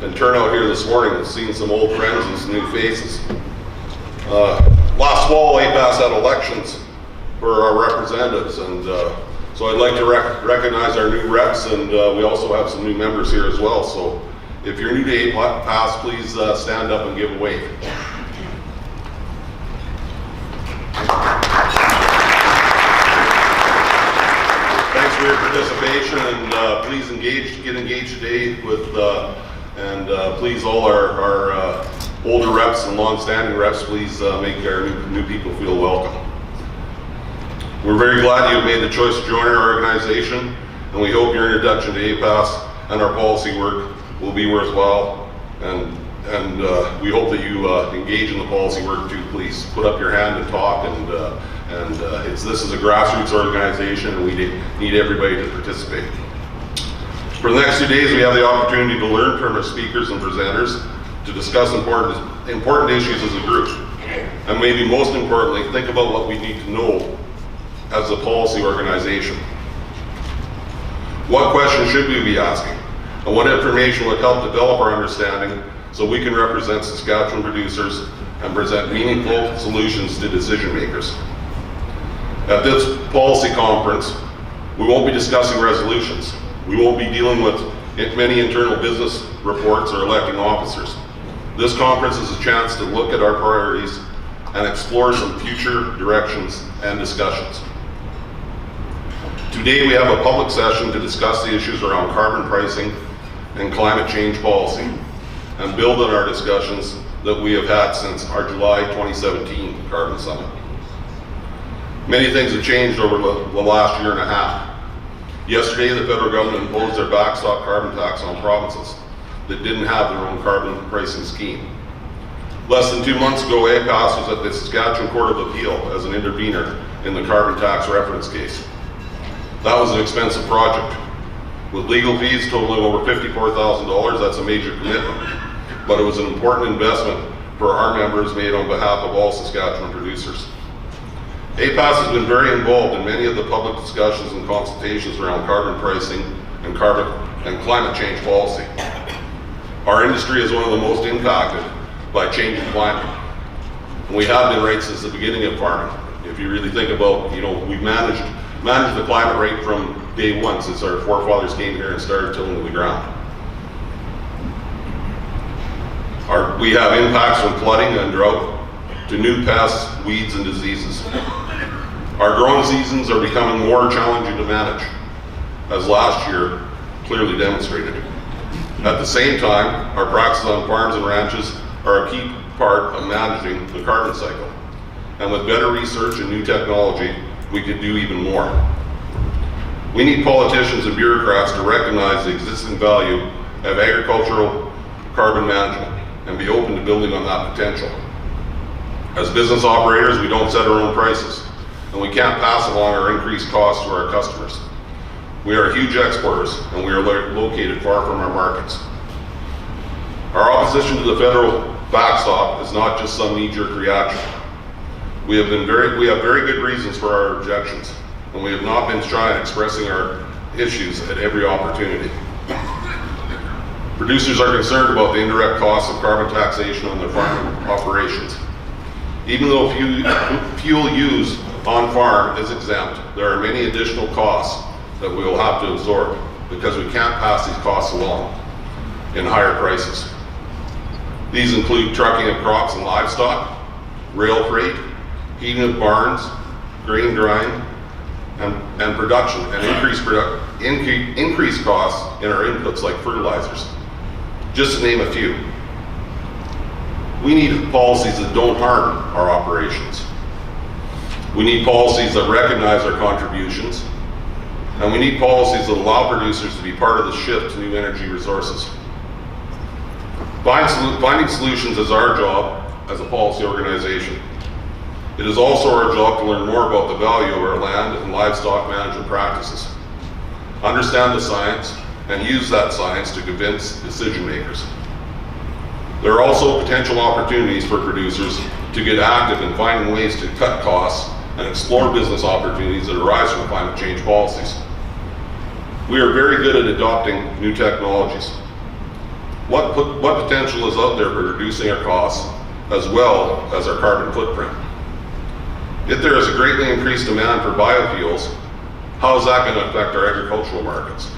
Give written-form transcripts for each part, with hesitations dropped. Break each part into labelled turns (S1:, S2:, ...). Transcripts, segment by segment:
S1: and turnout here this morning and seeing some old friends and some new faces. Last fall, APAS had elections for our representatives, and so I'd like to recognize our new reps, and we also have some new members here as well. So if you're new to APAS, please stand up and give a wave. Thanks for your participation, and please get engaged today with, and please all our older reps and long-standing reps, please make our new people feel welcome. We're very glad you made the choice to join our organization, and we hope your introduction to APAS and our policy work will be worthwhile, and we hope that you engage in the policy work too. Please put up your hand and talk, and this is a grassroots organization, and we need everybody to participate. For the next 2 days, we have the opportunity to learn from our speakers and presenters, to discuss important issues as a group, and maybe most importantly, think about what we need to know as a policy organization. What questions should we be asking, and what information would help develop our understanding so we can represent Saskatchewan producers and present meaningful solutions to decision makers. At this policy conference, we won't be discussing resolutions. We won't be dealing with many internal business reports or electing officers. This conference is a chance to look at our priorities and explore some future directions and discussions. Today we have a public session to discuss the issues around carbon pricing and climate change policy, and build on our discussions that we have had since our July 2017 Carbon Summit. Many things have changed over the last year and a half. Yesterday, the federal government imposed their backstop carbon tax on provinces that didn't have their own carbon pricing scheme. Less than 2 months ago, APAS was at the Saskatchewan Court of Appeal as an intervener in the carbon tax reference case. That was an expensive project. With legal fees totaling over $54,000, that's a major commitment, but it was an important investment for our members made on behalf of all Saskatchewan producers. APAS has been very involved in many of the public discussions and consultations around carbon pricing and climate change policy. Our industry is one of the most impacted by changing climate, and we have been right since the beginning of farming. If you really think about, we've managed the climate right from day one, since our forefathers came here and started tilling the ground. We have impacts from flooding and drought to new pests, weeds, and diseases. Our growing seasons are becoming more challenging to manage, as last year clearly demonstrated. At the same time, our practices on farms and ranches are a key part of managing the carbon cycle. And with better research and new technology, we could do even more. We need politicians and bureaucrats to recognize the existing value of agricultural carbon management and be open to building on that potential. As business operators, we don't set our own prices, and we can't pass along our increased costs to our customers. We are huge exporters, and we are located far from our markets. Our opposition to the federal backstop is not just some knee-jerk reaction. We have very good reasons for our objections, and we have not been shy in expressing our issues at every opportunity. Producers are concerned about the indirect costs of carbon taxation on their farming operations. Even though fuel used on farm is exempt, there are many additional costs that we will have to absorb because we can't pass these costs along in higher prices. These include trucking of crops and livestock, rail freight, heating of barns, grain drying, and production, and increased costs in our inputs like fertilizers, just to name a few. We need policies that don't harm our operations. We need policies that recognize our contributions, and we need policies that allow producers to be part of the shift to new energy resources. Finding solutions is our job as a policy organization. It is also our job to learn more about the value of our land and livestock management practices, understand the science, and use that science to convince decision makers. There are also potential opportunities for producers to get active in finding ways to cut costs and explore business opportunities that arise from climate change policies. We are very good at adopting new technologies. What potential is out there for reducing our costs as well as our carbon footprint? If there is a greatly increased demand for biofuels, how is that going to affect our agricultural markets?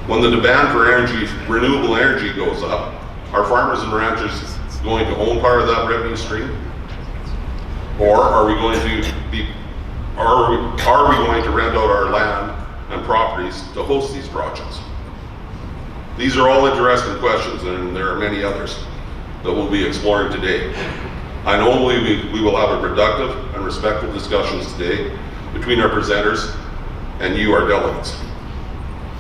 S1: When the demand for energy, renewable energy goes up, are farmers and ranchers going to own part of that revenue stream? Or are we going to rent out our land and properties to host these projects? These are all interesting questions, and there are many others that we'll be exploring today. I know we will have a productive and respectful discussions today between our presenters and you, our delegates.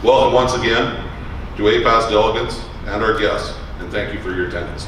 S1: Welcome once again to APAS delegates and our guests, and thank you for your attendance.